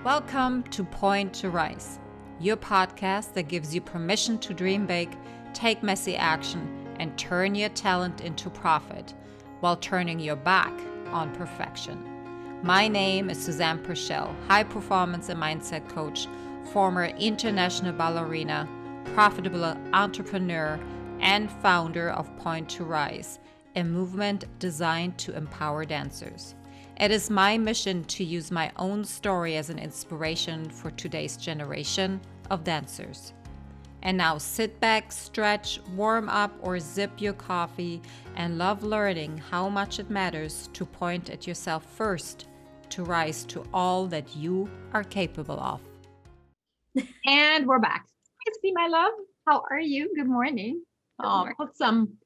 Welcome to Point to Rise, your podcast that gives you permission to dream big, take messy action, and turn your talent into profit while turning your back on perfection. My name is Susanne and Christy, high performance and mindset coach, former international ballerina, profitable entrepreneur, and founder of Point to Rise, a movement designed to empower dancers. It is my mission to use my own story as an inspiration for today's generation of dancers. And now sit back, stretch, warm up, or sip your coffee and love learning how much it matters to point at yourself first to rise to all that you are capable of. And we're back. Christy, my love, how are you? Good morning. Put some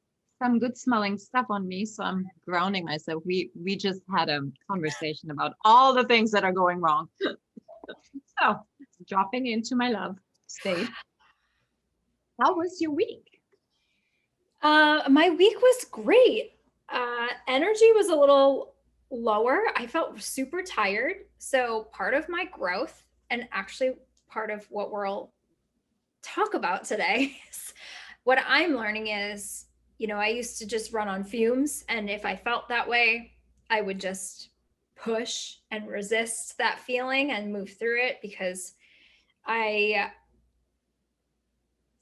good smelling stuff on me, so I'm grounding myself. We just had a conversation about all the things that are going wrong. So dropping into my love state. How was your week? My week was great. Energy was a little lower. I felt super tired. So part of my growth, and actually part of what we'll talk about today, is what I'm learning is, I used to just run on fumes. And if I felt that way, I would just push and resist that feeling and move through it, because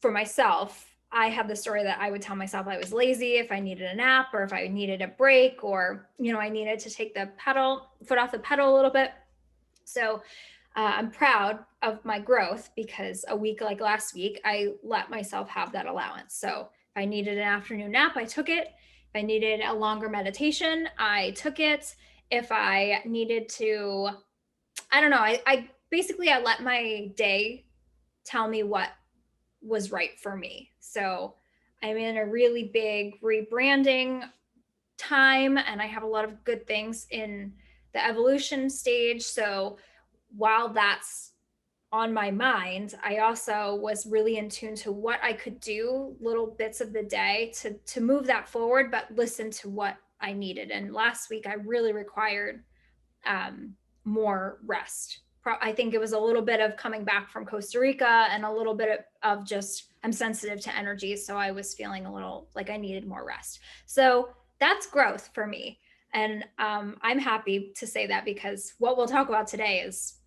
for myself, I had the story that I would tell myself I was lazy if I needed a nap, or if I needed a break, or, I needed to take the foot off the pedal a little bit. So I'm proud of my growth, because a week like last week, I let myself have that allowance. So if I needed an afternoon nap, I took it. If I needed a longer meditation, I took it. If I needed to, I don't know, I basically, I let my day tell me what was right for me. So I'm in a really big rebranding time, and I have a lot of good things in the evolution stage. So while that's on my mind, I also was really in tune to what I could do little bits of the day to move that forward, but listen to what I needed. And last week I really required more rest. I think it was a little bit of coming back from Costa Rica, and a little bit of just, I'm sensitive to energy. So I was feeling a little like I needed more rest. So that's growth for me. And I'm happy to say that, because what we'll talk about today is,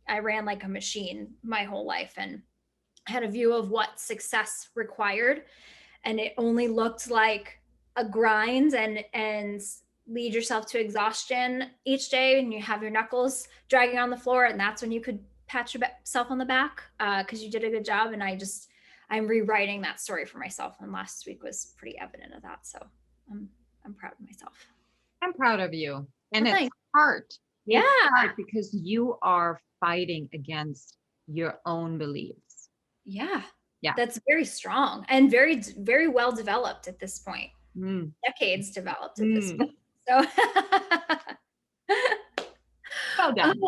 I ran like a machine my whole life and had a view of what success required. And it only looked like a grind and lead yourself to exhaustion each day, and you have your knuckles dragging on the floor, and that's when you could pat yourself on the back because you did a good job. And I'm rewriting that story for myself, and last week was pretty evident of that. So I'm proud of myself. I'm proud of you. And it's hard. Yeah. It's hard because you are fighting against your own beliefs. Yeah. That's very strong and very, very well developed at this point. Decades developed at this point. So well done.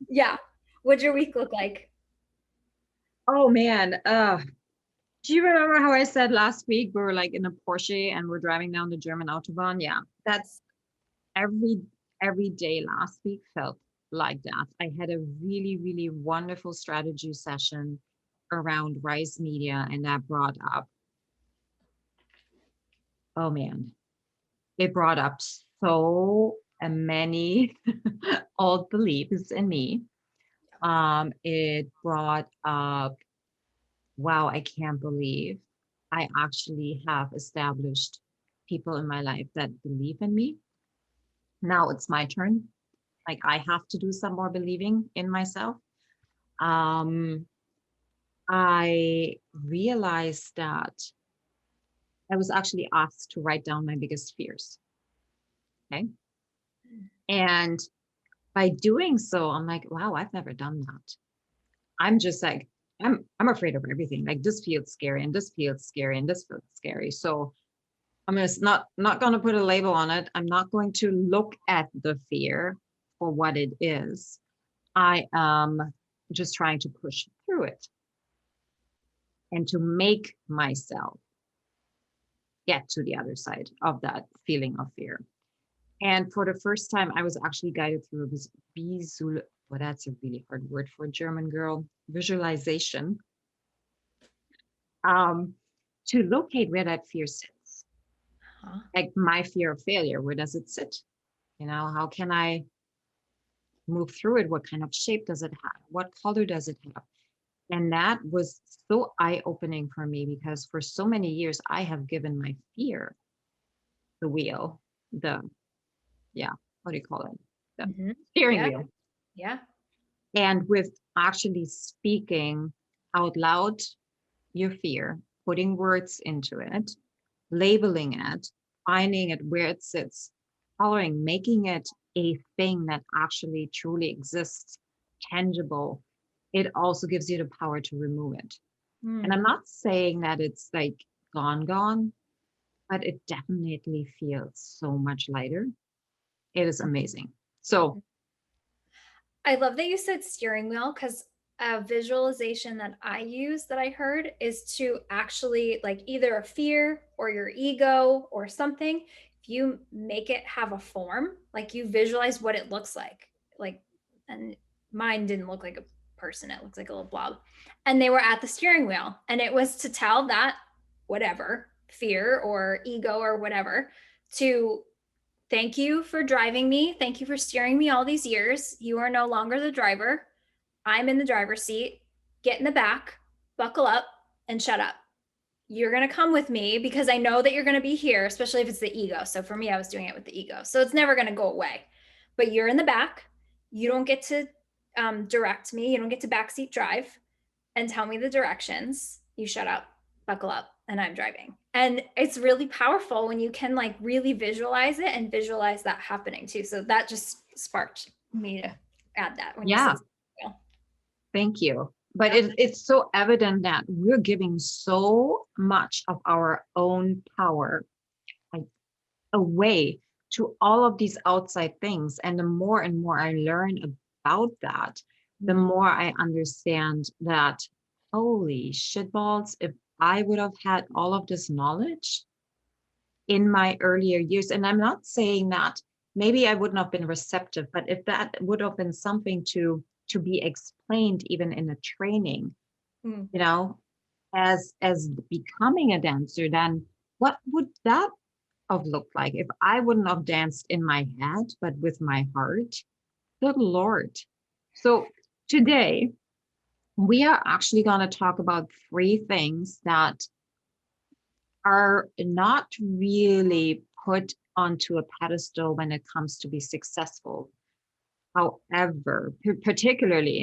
Yeah. What'd your week look like? Oh man. Do you remember how I said last week we were like in a Porsche and we're driving down the German Autobahn? Yeah. That's every day last week felt like that. I had a really, really wonderful strategy session around Rise Media, and that brought up, oh man, it brought up so many old beliefs in me. It brought up, wow, I can't believe I actually have established people in my life that believe in me. Now it's my turn. Like, I have to do some more believing in myself. I realized that I was actually asked to write down my biggest fears. Okay. And by doing so, I'm like, wow, I've never done that. I'm just like, I'm afraid of everything. Like, this feels scary, and this feels scary, and this feels scary. So I'm just not going to put a label on it. I'm not going to look at the fear for what it is. I am just trying to push through it and to make myself get to the other side of that feeling of fear. And for the first time, I was actually guided through a well, that's a really hard word for a German girl, visualization, um, to locate where that fear sits. Huh? Like my fear of failure, where does it sit? How can I move through it? What kind of shape does it have? What color does it have? And that was so eye-opening for me because for so many years I have given my fear the wheel, the yeah, what do you call it? The Mm-hmm. steering Yeah. wheel. Yeah. And with actually speaking out loud your fear, putting words into it, labeling it, finding it where it sits, coloring, making it a thing that actually truly exists, tangible, it also gives you the power to remove it. And Mm. I'm not saying that it's like gone, but it definitely feels so much lighter. It is amazing. So, I love that you said steering wheel because a visualization that I use that I heard is to actually like either a fear or your ego or something. If you make it have a form, like you visualize what it looks like, and mine didn't look like a person, it looks like a little blob. And they were at the steering wheel, and it was to tell that whatever fear or ego or whatever to thank you for driving me. Thank you for steering me all these years. You are no longer the driver. I'm in the driver's seat. Get in the back, buckle up, and shut up. You're going to come with me because I know that you're going to be here, especially if it's the ego. So for me, I was doing it with the ego. So it's never going to go away. But you're in the back. You don't get to direct me. You don't get to backseat drive and tell me the directions. You shut up, buckle up, and I'm driving. And it's really powerful when you can like really visualize it and visualize that happening too. So that just sparked me to add that when you yeah, said steering thank you. But wheel. it's so evident that we're giving so much of our own power like, away to all of these outside things. And the more and more I learn about that, the more I understand that, holy shitballs, if I would have had all of this knowledge in my earlier years, and I'm not saying that maybe I wouldn't have been receptive, but if that would have been something to be explained even in a training, Mm. as becoming a dancer, then what would that have looked like if I wouldn't have danced in my head, but with my heart? Good Lord. So today we are actually going to talk about 3 things that are not really put onto a pedestal when it comes to be successful. However, particularly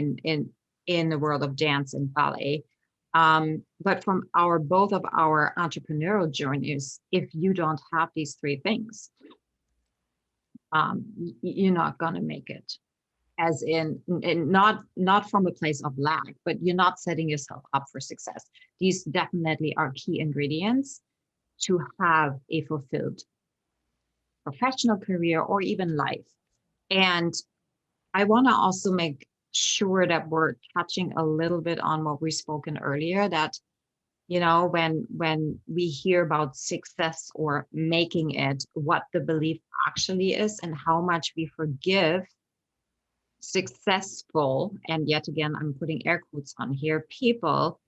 in the world of dance and ballet, but from both of our entrepreneurial journeys, if you don't have these 3 things, you're not going to make it. As in not from a place of lack, but you're not setting yourself up for success. These definitely are key ingredients to have a fulfilled professional career or even life. And I want to also make sure that we're touching a little bit on what we've spoken earlier, that when we hear about success or making it, what the belief actually is and how much we forgive successful, and yet again I'm putting air quotes on here, people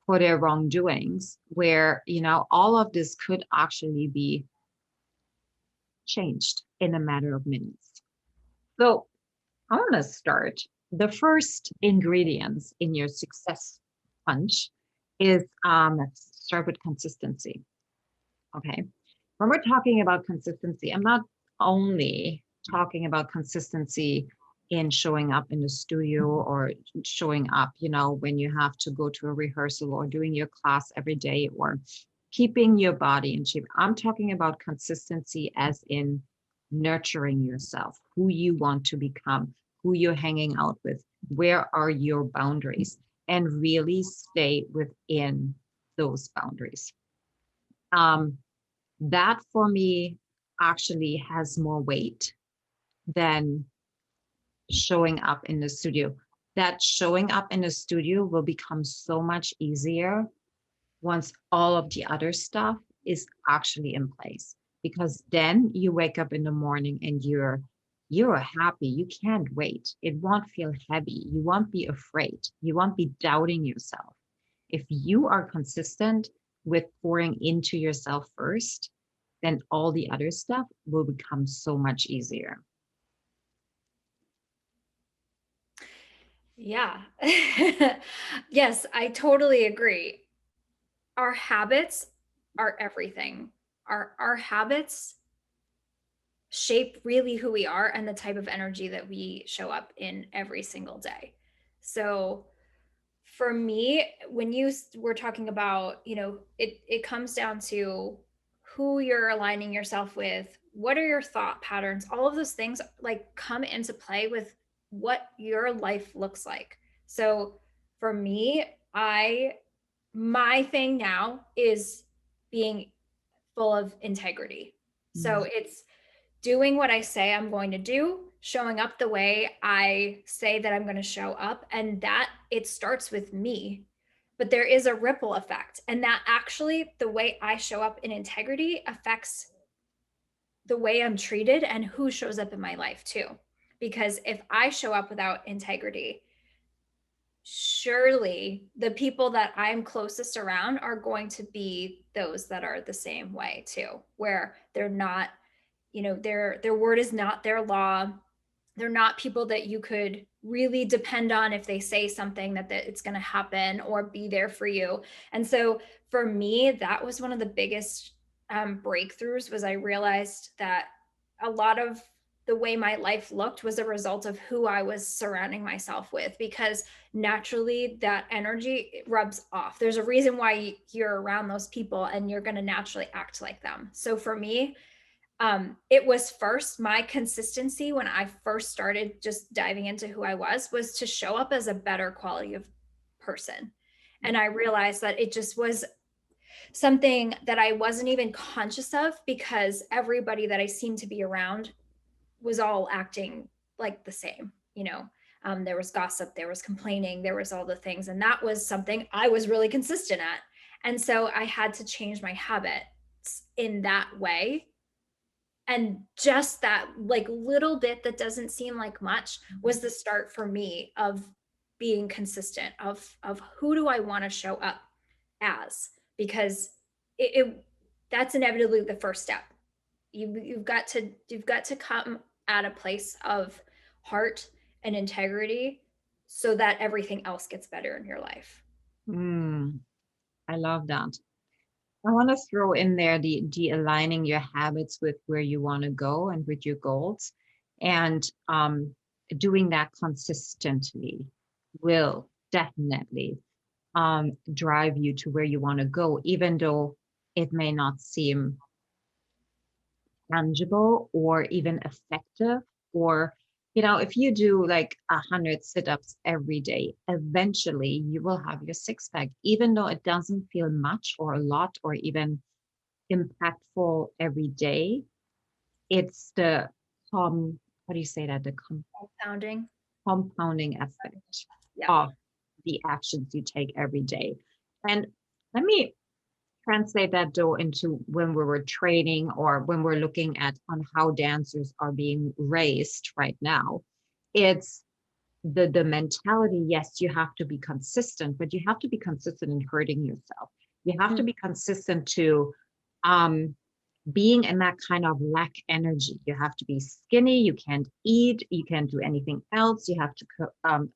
for their wrongdoings, where all of this could actually be changed in a matter of minutes. So I want to start. The first ingredients in your success punch is start with consistency. Okay. When we're talking about consistency, I'm not only talking about consistency in showing up in the studio or showing up, when you have to go to a rehearsal or doing your class every day or keeping your body in shape. I'm talking about consistency as in nurturing yourself, who you want to become, who you're hanging out with, where are your boundaries, and really stay within those boundaries. That for me actually has more weight than showing up in the studio. That showing up in the studio will become so much easier once all of the other stuff is actually in place, because then you wake up in the morning and you're you're happy. You can't wait. It won't feel heavy. You won't be afraid. You won't be doubting yourself. If you are consistent with pouring into yourself first, then all the other stuff will become so much easier. Yeah. Yes, I totally agree. Our habits are everything. Our habits shape really who we are and the type of energy that we show up in every single day. So for me, when you were talking about, it comes down to who you're aligning yourself with, what are your thought patterns, all of those things like come into play with what your life looks like. So for me, my thing now is being full of integrity. So it's doing what I say I'm going to do, showing up the way I say that I'm going to show up, and that it starts with me. But there is a ripple effect, and that actually the way I show up in integrity affects the way I'm treated and who shows up in my life too. Because if I show up without integrity, surely the people that I'm closest around are going to be those that are the same way too, where they're not, their word is not their law. They're not people that you could really depend on if they say something that it's going to happen or be there for you. And so for me, that was one of the biggest breakthroughs, was I realized that a lot of the way my life looked was a result of who I was surrounding myself with, because naturally that energy rubs off. There's a reason why you're around those people and you're going to naturally act like them. So for me, it was first my consistency when I first started just diving into who I was to show up as a better quality of person. And I realized that it just was something that I wasn't even conscious of, because everybody that I seemed to be around was all acting like the same, there was gossip, there was complaining, there was all the things. And that was something I was really consistent at. And so I had to change my habits in that way. And just that like little bit that doesn't seem like much was the start for me of being consistent, of who do I want to show up as, because that's inevitably the first step. You've got to come at a place of heart and integrity so that everything else gets better in your life. I love that. I want to throw in there the aligning your habits with where you want to go and with your goals, and doing that consistently will definitely drive you to where you want to go, even though it may not seem tangible or even effective. Or if you do like 100 sit-ups every day, eventually you will have your six-pack, even though it doesn't feel much or a lot or even impactful every day. It's the what do you say that, the compounding effect of the actions you take every day. And let me translate that though into when we were training, or when we're looking at on how dancers are being raised right now. It's the mentality. Yes, you have to be consistent, but you have to be consistent in hurting yourself. You have to be consistent to being in that kind of lack energy. You have to be skinny. You can't eat. You can't do anything else. You have to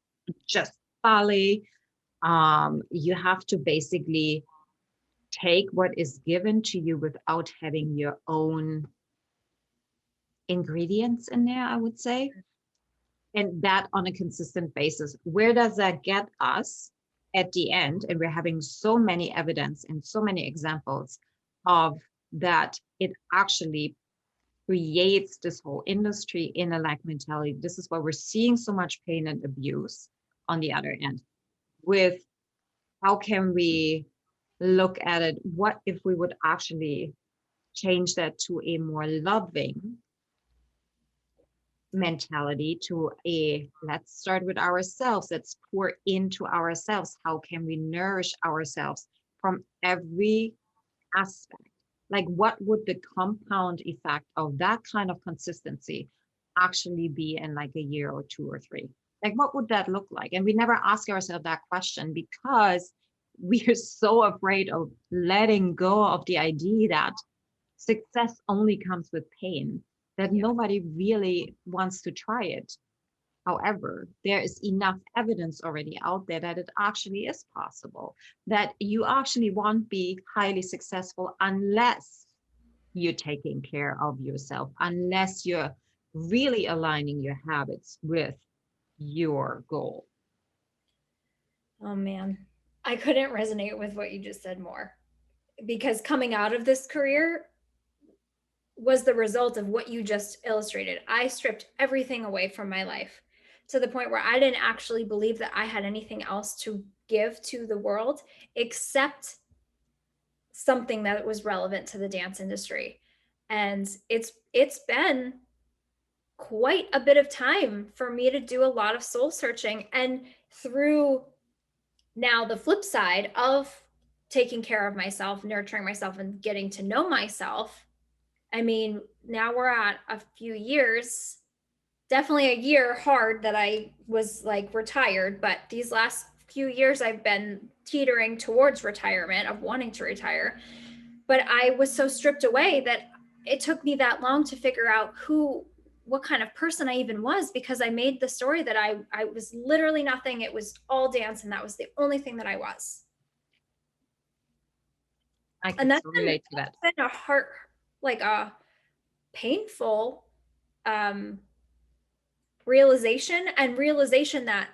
just folly. You have to basically take what is given to you without having your own ingredients in there, I would say. And that on a consistent basis. Where does that get us at the end? And we're having so many evidence and so many examples of that. It actually creates this whole industry in a lack mentality. This is why we're seeing so much pain and abuse on the other end. With how can we look at it? What if we would actually change that to a more loving mentality, to let's start with ourselves, let's pour into ourselves. How can we nourish ourselves from every aspect? Like, what would the compound effect of that kind of consistency actually be in like a year or 2 or 3? Like, what would that look like? And we never ask ourselves that question because we are so afraid of letting go of the idea that success only comes with pain, that nobody really wants to try it. However, there is enough evidence already out there that it actually is possible, that you actually won't be highly successful unless you're taking care of yourself, unless you're really aligning your habits with your goal. Oh man, I couldn't resonate with what you just said more, because coming out of this career was the result of what you just illustrated. I stripped everything away from my life to the point where I didn't actually believe that I had anything else to give to the world except something that was relevant to the dance industry. And it's been quite a bit of time for me to do a lot of soul searching. And through now the flip side of taking care of myself, nurturing myself, and getting to know myself, I mean, now we're at a few years, definitely a year hard that I was like retired, but these last few years I've been teetering towards retirement, of wanting to retire. But I was so stripped away that it took me that long to figure out what kind of person I even was, because I made the story that I was literally nothing. It was all dance, and that was the only thing that I was. I can so relate to that. That's been a heart, like a painful realization that,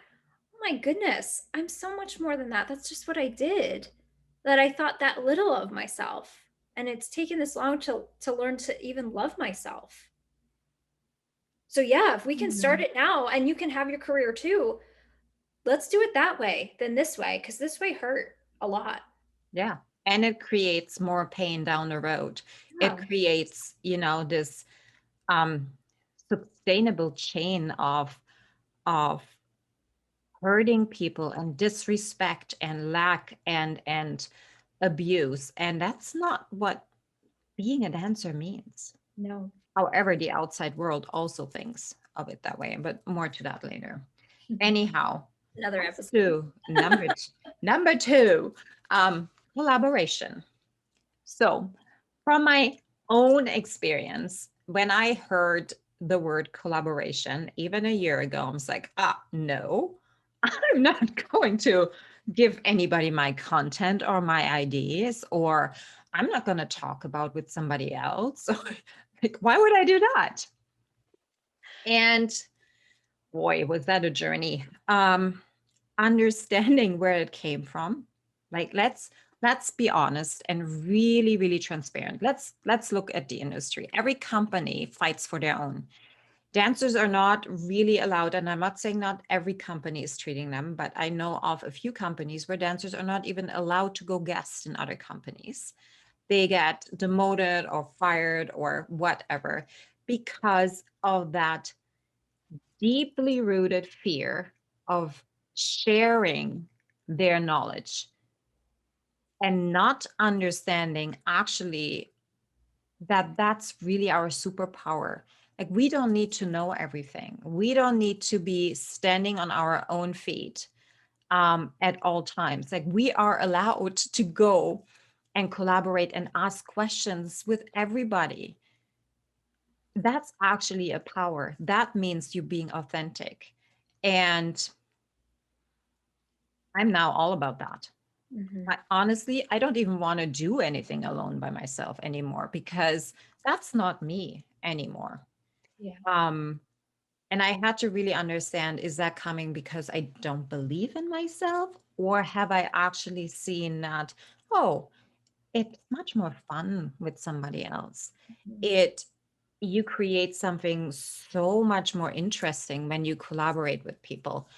oh my goodness, I'm so much more than that. That's just what I did, that I thought that little of myself. And it's taken this long to learn to even love myself. So yeah, if we can start it now and you can have your career too, let's do it that way than this way, because this way hurt a lot. Yeah. And it creates more pain down the road. Yeah. It creates, this sustainable chain of hurting people and disrespect and lack and abuse. And that's not what being a dancer means. No. However, the outside world also thinks of it that way, but more to that later. Anyhow, another episode. Number two, collaboration. So from my own experience, when I heard the word collaboration, even a year ago, I was like, no, I'm not going to give anybody my content or my ideas, or I'm not going to talk about with somebody else. Like, why would I do that? And boy, was that a journey. Understanding where it came from. Like, let's be honest and really, really transparent. Let's look at the industry. Every company fights for their own. Dancers are not really allowed, and I'm not saying not every company is treating them, but I know of a few companies where dancers are not even allowed to go guest in other companies. They get demoted or fired or whatever because of that deeply rooted fear of sharing their knowledge and not understanding actually that that's really our superpower. Like, we don't need to know everything. We don't need to be standing on our own feet at all times. Like, we are allowed to go and collaborate and ask questions with everybody. That's actually a power. That means you being authentic. And I'm now all about that. Mm-hmm. Honestly, I don't even want to do anything alone by myself anymore, because that's not me anymore. Yeah. And I had to really understand, is that coming because I don't believe in myself, or have I actually seen that, oh, it's much more fun with somebody else. You create something so much more interesting when you collaborate with people.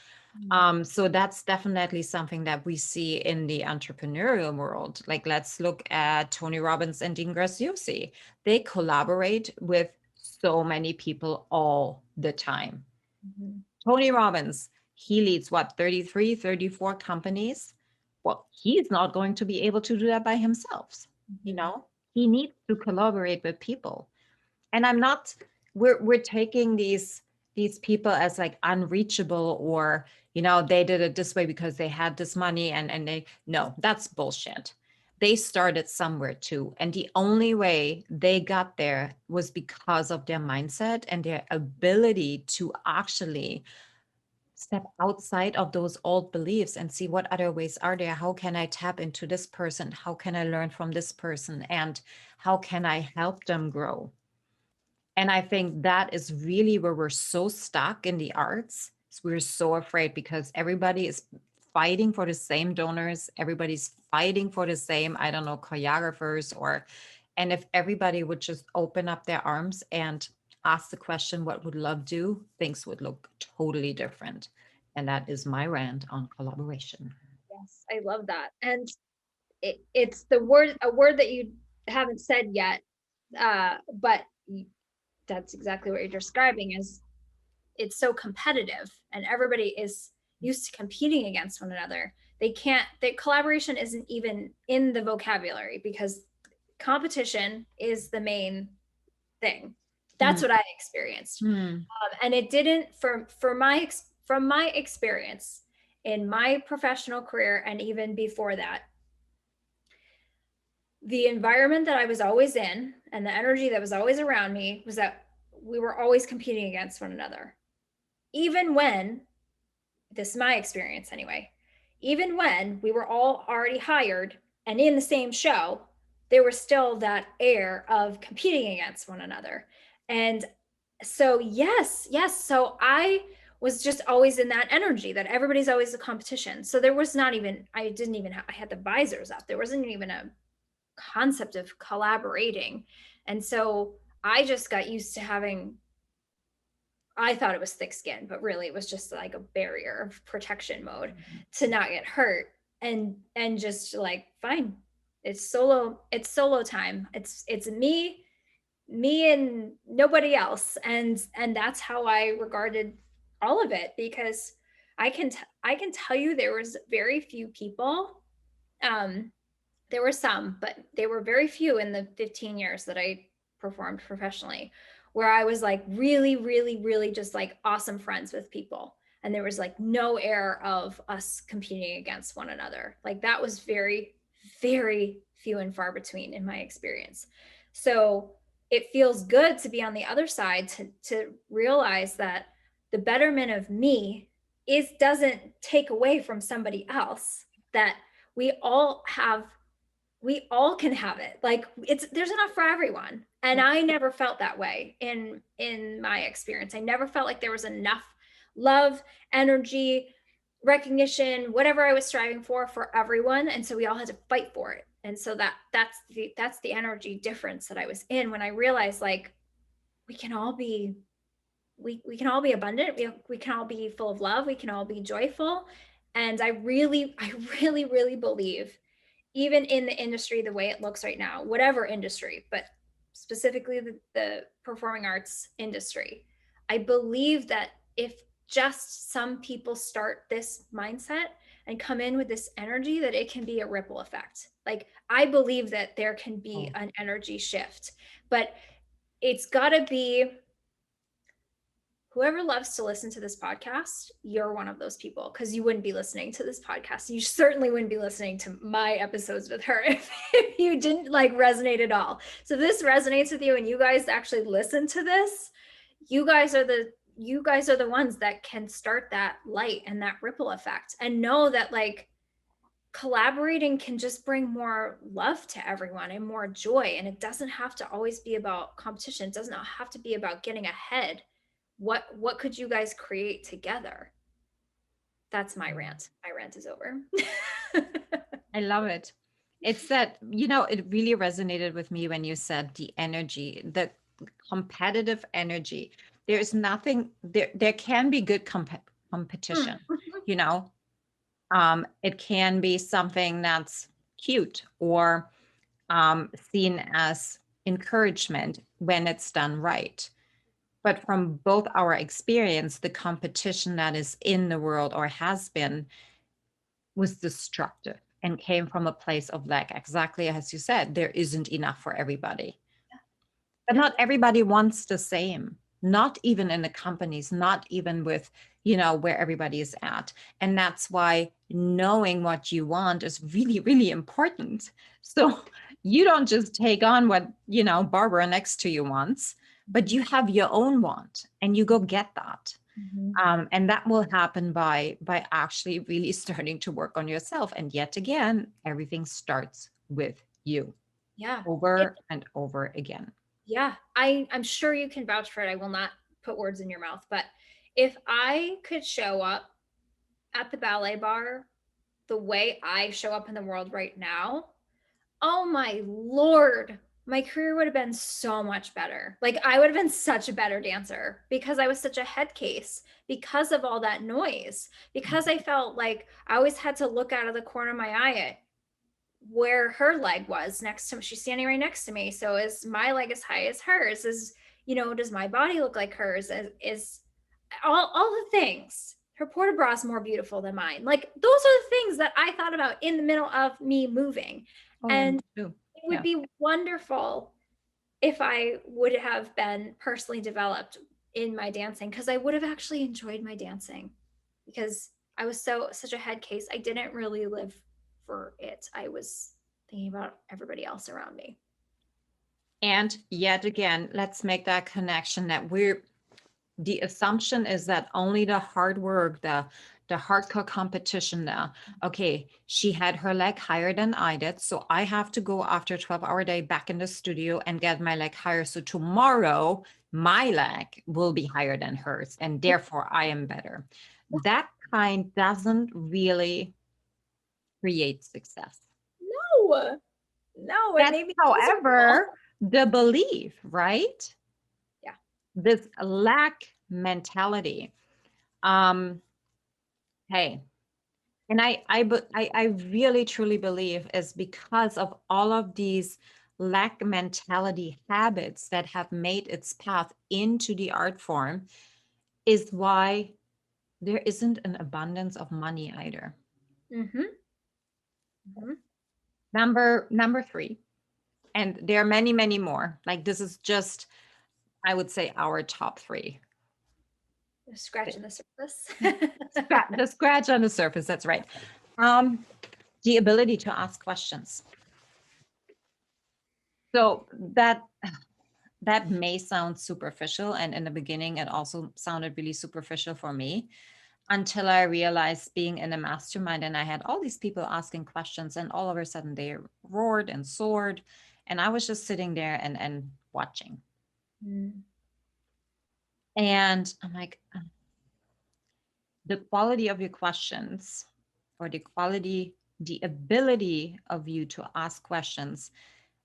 So that's definitely something that we see in the entrepreneurial world. Like, let's look at Tony Robbins and Dean Graziosi. They collaborate with so many people all the time. Tony Robbins, he leads 33, 34 companies. Well, he's not going to be able to do that by himself. He needs to collaborate with people. And we're taking these these people as like unreachable, or, they did it this way because they had this money, and they, no, that's bullshit. They started somewhere too. And the only way they got there was because of their mindset and their ability to actually step outside of those old beliefs and see what other ways are there. How can I tap into this person? How can I learn from this person? And how can I help them grow? And I think that is really where we're so stuck in the arts. We're so afraid because everybody is fighting for the same donors. Everybody's fighting for the same, I don't know, choreographers, and if everybody would just open up their arms and ask the question, what would love do? Things would look totally different. And that is my rant on collaboration. Yes, I love that. And it's a word that you haven't said yet, but that's exactly what you're describing. Is it's so competitive, and everybody is used to competing against one another. The collaboration isn't even in the vocabulary, because competition is the main thing. That's what I experienced. And it didn't, from my experience in my professional career, and even before that, the environment that I was always in and the energy that was always around me was that we were always competing against one another. Even when, this is my experience anyway, even when we were all already hired and in the same show, there was still that air of competing against one another. And so, yes. So I was just always in that energy that everybody's always a competition. So there was not even, I had the visors up. There wasn't even a concept of collaborating. And so I just got used to I thought it was thick skin, but really it was just like a barrier of protection mode to not get hurt, and just like, fine, it's solo time. It's me and nobody else. And that's how I regarded all of it, because I can tell you there was very few people, there were some, but they were very few in the 15 years that I performed professionally, where I was like really, really, really just like awesome friends with people. And there was like no air of us competing against one another. Like that was very, very few and far between in my experience. So it feels good to be on the other side, to realize that the betterment of me doesn't take away from somebody else, that we all can have it. Like there's enough for everyone. And I never felt that way in my experience. I never felt like there was enough love, energy, recognition, whatever I was striving for everyone. And so we all had to fight for it. And so that's the energy difference that I was in, when I realized like we can all be abundant. We can all be full of love. We can all be joyful. And I really, really believe, even in the industry, the way it looks right now, whatever industry, but specifically the performing arts industry, I believe that if just some people start this mindset and come in with this energy, that it can be a ripple effect. Like I believe that there can be an energy shift, but it's got to be, whoever loves to listen to this podcast, you're one of those people, because you wouldn't be listening to this podcast. You certainly wouldn't be listening to my episodes with her if you didn't like resonate at all. So if this resonates with you and you guys actually listen to this, you guys are the ones that can start that light and that ripple effect, and know that like collaborating can just bring more love to everyone and more joy. And it doesn't have to always be about competition. It doesn't have to be about getting ahead. What could you guys create together? That's my rant. My rant is over. I love it. It's that, it really resonated with me when you said the energy, the competitive energy. There's nothing there. There can be good competition, it can be something that's cute or seen as encouragement when it's done right. But from both our experience, the competition that is in the world or has been was destructive and came from a place of lack. Exactly as you said, there isn't enough for everybody. But not everybody wants the same. not even in the companies, not even with, where everybody is at. And that's why knowing what you want is really, really important. So you don't just take on what, Barbara next to you wants, but you have your own want and you go get that. And that will happen by actually really starting to work on yourself. And yet again, everything starts with you. Yeah. Over and over again. Yeah. I'm sure you can vouch for it. I will not put words in your mouth, but if I could show up at the ballet bar the way I show up in the world right now, oh my Lord, my career would have been so much better. Like I would have been such a better dancer because I was such a head case because of all that noise, because I felt like I always had to look out of the corner of my eye at where her leg was next to me. She's standing right next to me. So is my leg as high as hers? Does my body look like hers? Is all the things. Her port de bras is more beautiful than mine. Like those are the things that I thought about in the middle of me moving. And it would be wonderful if I would have been personally developed in my dancing, because I would have actually enjoyed my dancing, because I was such a head case. I didn't really live for it. I was thinking about everybody else around me. And yet again, let's make that connection that the assumption is that only the hard work, the hardcore competition now, okay, she had her leg higher than I did. So I have to go after a 12-hour day back in the studio and get my leg higher. So tomorrow my leg will be higher than hers. And therefore I am better. That kind doesn't really create success. No, That's, however, the belief, right? Yeah. This lack mentality. Hey, and I really truly believe is because of all of these lack mentality habits that have made its path into the art form is why there isn't an abundance of money either. Number 3, and there are many, many more. Like this is just, I would say, our top 3. Scratching the surface. The scratch on the surface, that's right. The ability to ask questions. So that may sound superficial, and in the beginning it also sounded really superficial for me, until I realized being in a mastermind and I had all these people asking questions, and all of a sudden they roared and soared, and I was just sitting there and watching. And I'm like, the quality of your questions, or the ability of you to ask questions,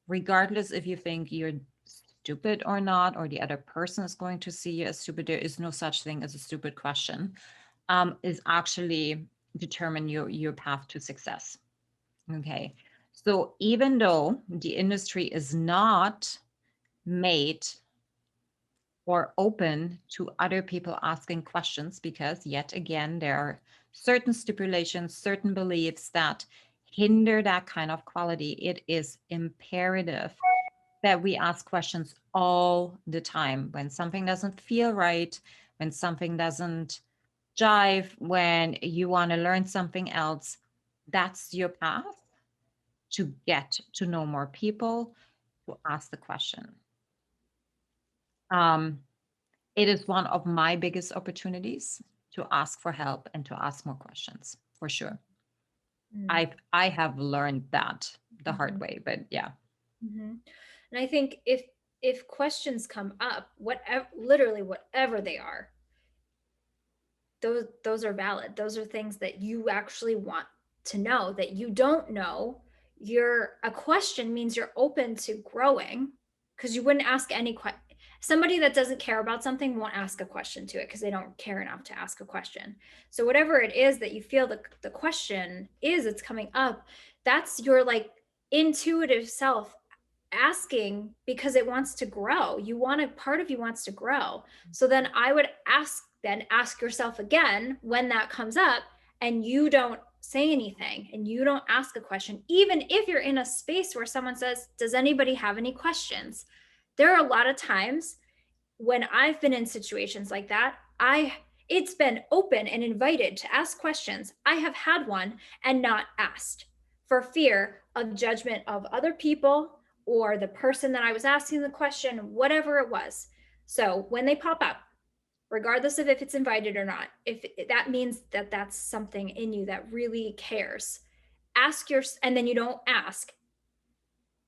regardless if you think you're stupid or not, or the other person is going to see you as stupid, there is no such thing as a stupid question, is actually determine your path to success. Okay. So even though the industry is not made or open to other people asking questions, because yet again, there are certain stipulations, certain beliefs that hinder that kind of quality, it is imperative that we ask questions all the time. When something doesn't feel right, when something doesn't jive, when you want to learn something else, that's your path to get to know more people, to ask the question. It is one of my biggest opportunities to ask for help and to ask more questions, for sure. I have learned that the hard way, but yeah. And I think if questions come up, literally whatever they are, those are valid. Those are things that you actually want to know, that you don't know. A question means you're open to growing, because you wouldn't ask any question. Somebody that doesn't care about something won't ask a question to it because they don't care enough to ask a question. So whatever it is that you feel the question is, it's coming up, that's your like intuitive self asking because it wants to grow. Part of you wants to grow. So then I would ask yourself again when that comes up, and you don't say anything and you don't ask a question, even if you're in a space where someone says, does anybody have any questions? There are a lot of times when I've been in situations like that, it's been open and invited to ask questions. I have had one and not asked for fear of judgment of other people or the person that I was asking the question, whatever it was. So when they pop up, regardless of if it's invited or not, if that means that that's something in you that really cares, and then you don't ask,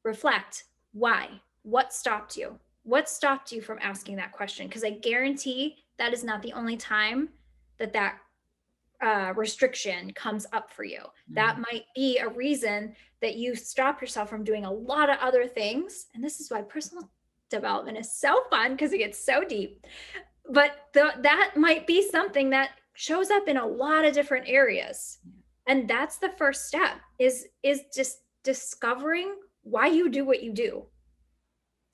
reflect, why? What stopped you? What stopped you from asking that question? Because I guarantee that is not the only time that restriction comes up for you. That might be a reason that you stop yourself from doing a lot of other things. And this is why personal development is so fun, because it gets so deep. But that might be something that shows up in a lot of different areas. And that's the first step, is just discovering why you do what you do.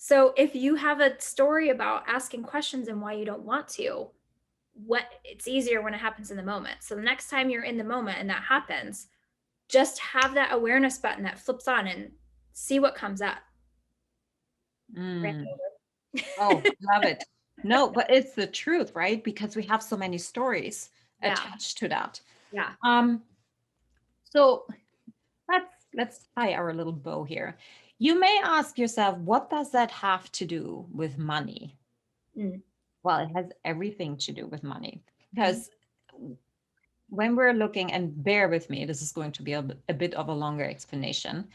So if you have a story about asking questions and why you don't want to, it's easier when it happens in the moment. So the next time you're in the moment and that happens, just have that awareness button that flips on and see what comes up. Oh, love it. No, but it's the truth, right? Because we have so many stories attached to that. Yeah. So let's tie our little bow here. You may ask yourself, what does that have to do with money? Well, it has everything to do with money, because when we're looking, and bear with me, this is going to be a bit of a longer explanation.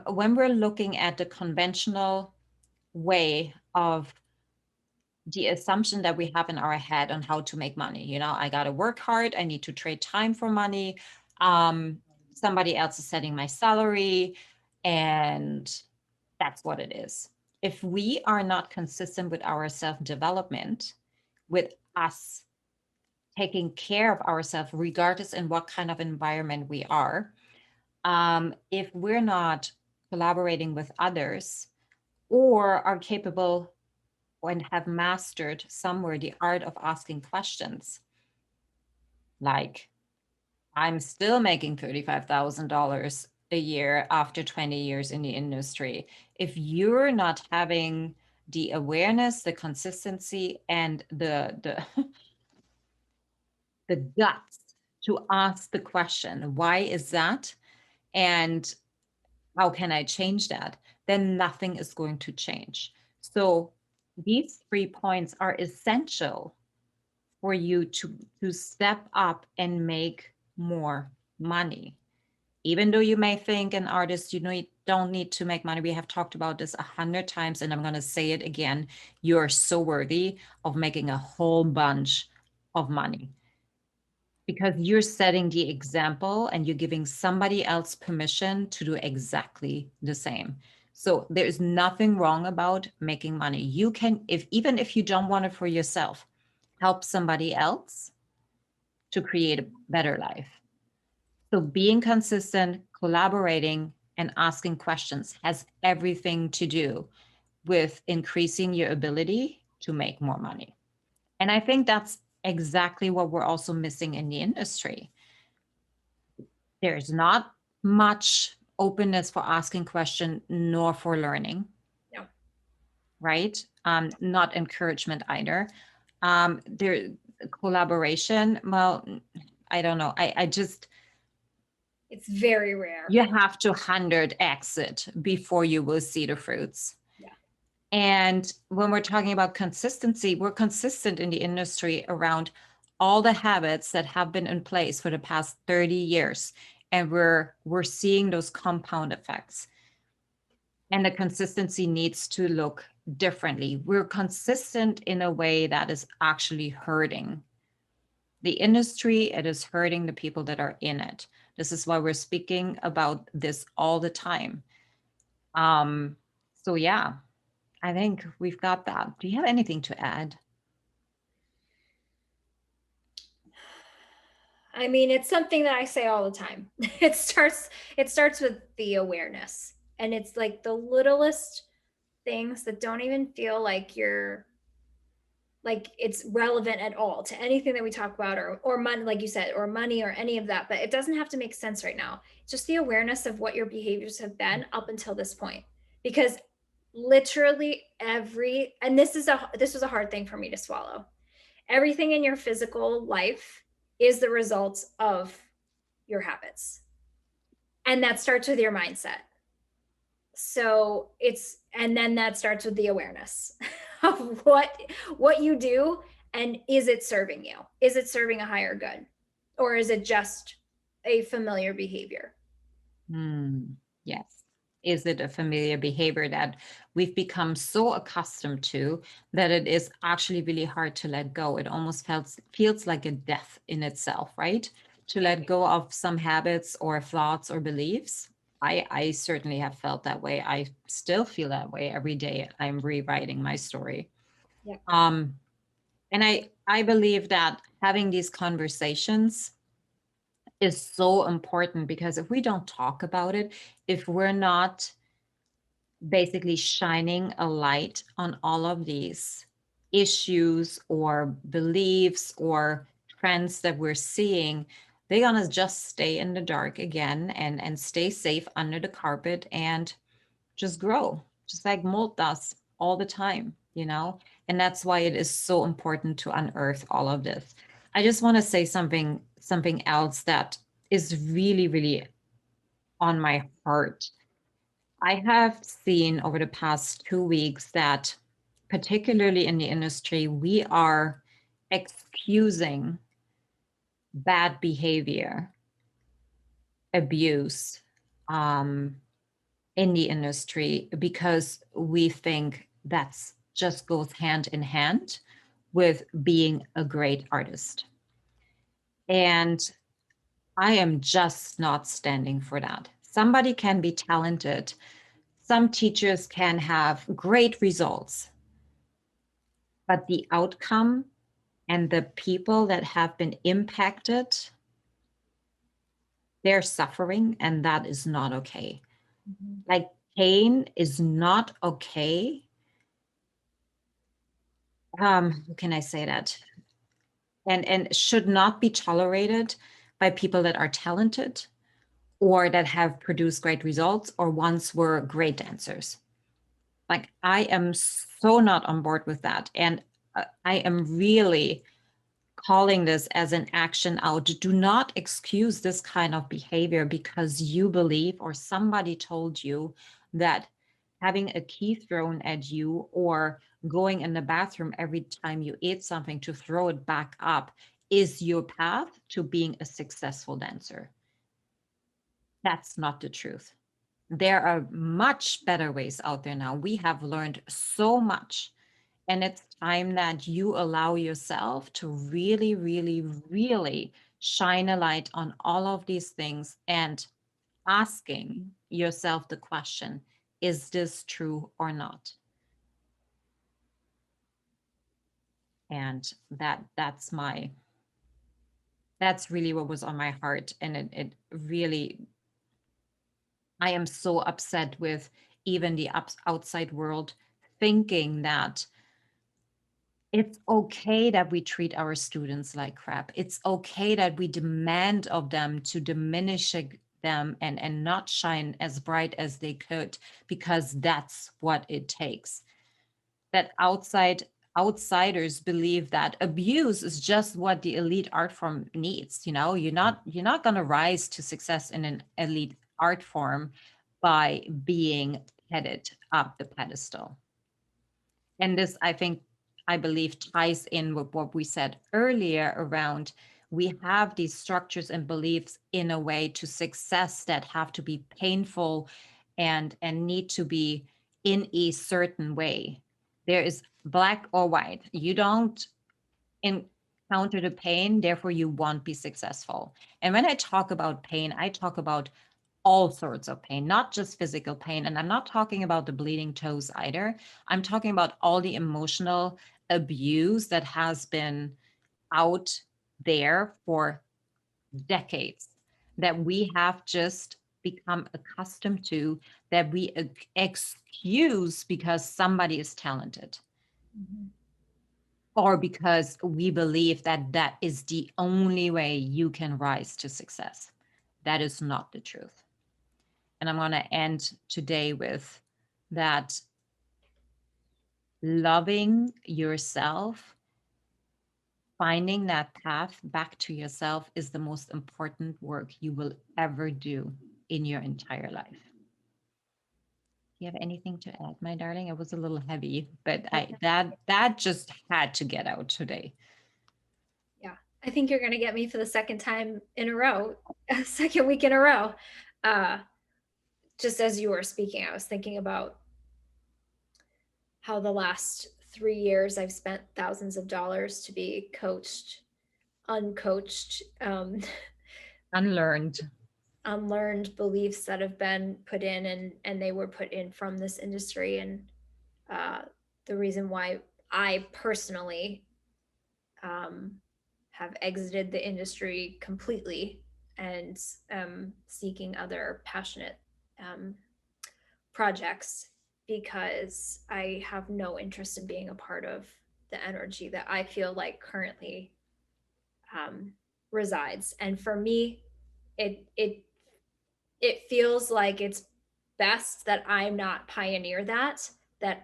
When we're looking at the conventional way of the assumption that we have in our head on how to make money, I got to work hard, I need to trade time for money. Somebody else is setting my salary, and that's what it is. If we are not consistent with our self-development, with us taking care of ourselves, regardless in what kind of environment we are, if we're not collaborating with others, or are capable and have mastered somewhere the art of asking questions, like, I'm still making $35,000 a year after 20 years in the industry. If you're not having the awareness, the consistency, and the the guts to ask the question, why is that? And how can I change that? Then nothing is going to change. So these 3 points are essential for you to step up and make more money. Even though you may think, an artist, you don't need to make money. We have talked about this 100 times, and I'm going to say it again. You're so worthy of making a whole bunch of money, because you're setting the example and you're giving somebody else permission to do exactly the same. So there's nothing wrong about making money. You can, even if you don't want it for yourself, help somebody else to create a better life. So being consistent, collaborating, and asking questions has everything to do with increasing your ability to make more money. And I think that's exactly what we're also missing in the industry. There's not much openness for asking questions, nor for learning. No. Right? Not encouragement either. There, collaboration, well, I don't know. I just, it's very rare. You have to 100x it before you will see the fruits. Yeah. And when we're talking about consistency, we're consistent in the industry around all the habits that have been in place for the past 30 years. And we're seeing those compound effects. And the consistency needs to look differently. We're consistent in a way that is actually hurting the industry. It is hurting the people that are in it. This is why we're speaking about this all the time. So yeah, I think we've got that. Do you have anything to add? I mean, it's something that I say all the time. It starts with the awareness, and it's like the littlest things that don't even feel like it's relevant at all to anything that we talk about, or money, like you said, or money, or any of that. But it doesn't have to make sense right now. It's just the awareness of what your behaviors have been up until this point. Because literally and this was a hard thing for me to swallow. Everything in your physical life is the result of your habits. And that starts with your mindset. So and then that starts with the awareness of what you do, and is it serving you? Is it serving a higher good? Or is it just a familiar behavior? Yes. Is it a familiar behavior that we've become so accustomed to that it is actually really hard to let go? It almost feels like a death in itself, right? To let go of some habits or thoughts or beliefs. I certainly have felt that way. I still feel that way every day. I'm rewriting my story. Yeah. And I believe that having these conversations is so important, because if we don't talk about it, if we're not basically shining a light on all of these issues or beliefs or trends that we're seeing, they're gonna just stay in the dark again and stay safe under the carpet and just grow, just like mold does all the time, you know? And that's why it is so important to unearth all of this. I just want to say something else that is really, really on my heart. I have seen over the past 2 weeks that, particularly in the industry, we are excusing bad behavior, abuse, in the industry because we think that's just goes hand in hand with being a great artist. And I am just not standing for that. Somebody can be talented. Some teachers can have great results, but the outcome and the people that have been impacted, they're suffering, and that is not okay. Like, pain is not okay. How can I say that? And should not be tolerated by people that are talented or that have produced great results or once were great dancers. Like, I am so not on board with that. And I am really calling this as an action out. Do not excuse this kind of behavior because you believe or somebody told you that having a key thrown at you or going in the bathroom every time you eat something to throw it back up is your path to being a successful dancer. That's not the truth. There are much better ways out there now. We have learned so much. And it's time that you allow yourself to really, really, really shine a light on all of these things and asking yourself the question, is this true or not? And that's really what was on my heart. And it really, I am so upset with even the outside world thinking that it's okay that we treat our students like crap. It's okay that we demand of them to diminish them and not shine as bright as they could, because that's what it takes. That outsiders believe that abuse is just what the elite art form needs. You know, you're not going to rise to success in an elite art form by being headed up the pedestal. And this, I believe, ties in with what we said earlier around we have these structures and beliefs in a way to success that have to be painful and need to be in a certain way. There is black or white. You don't encounter the pain, therefore you won't be successful. And when I talk about pain, I talk about all sorts of pain, not just physical pain. And I'm not talking about the bleeding toes either. I'm talking about all the emotional abuse that has been out there for decades, that we have just become accustomed to, that we excuse because somebody is talented. Or because we believe that that is the only way you can rise to success. That is not the truth. And I'm going to end today with that loving yourself, finding that path back to yourself is the most important work you will ever do in your entire life. Do you have anything to add, my darling? It was a little heavy, but that just had to get out today. Yeah, I think you're going to get me for the second time in a row, second week in a row. Just as you were speaking, I was thinking about how the last 3 years I've spent thousands of dollars to be coached, uncoached, Unlearned. unlearned beliefs that have been put in, and they were put in from this industry. And the reason why I personally have exited the industry completely and seeking other passionate projects, because I have no interest in being a part of the energy that I feel like currently resides. And for me, it feels like it's best that I'm not pioneer that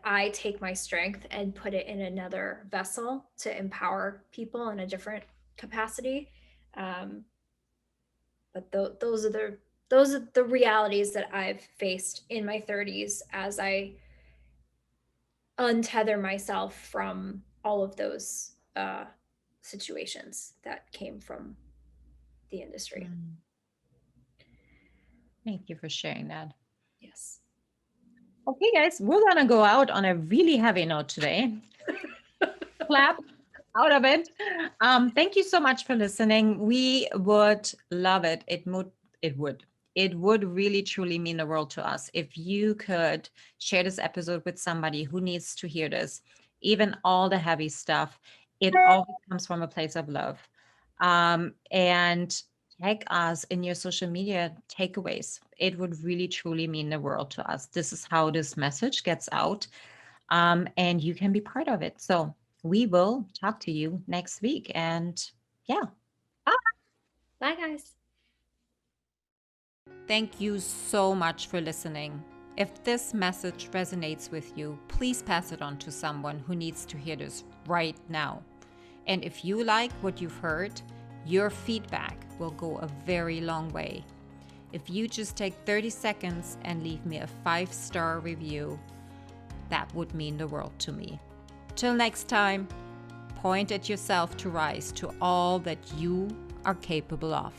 I take my strength and put it in another vessel to empower people in a different capacity. But those are the realities that I've faced in my 30s as I untether myself from all of those situations that came from the industry. Thank you for sharing that. Yes. Okay, guys, we're gonna go out on a really heavy note today. Clap out of it. Thank you so much for listening. We would love it. It would really truly mean the world to us if you could share this episode with somebody who needs to hear this. Even all the heavy stuff, it always comes from a place of love. And tag us in your social media takeaways. It would really truly mean the world to us. This is how this message gets out, and you can be part of it. So we will talk to you next week. And yeah. Bye, guys. Thank you so much for listening. If this message resonates with you, please pass it on to someone who needs to hear this right now. And if you like what you've heard, your feedback will go a very long way. If you just take 30 seconds and leave me a 5-star review, that would mean the world to me. Till next time, point at yourself to rise to all that you are capable of.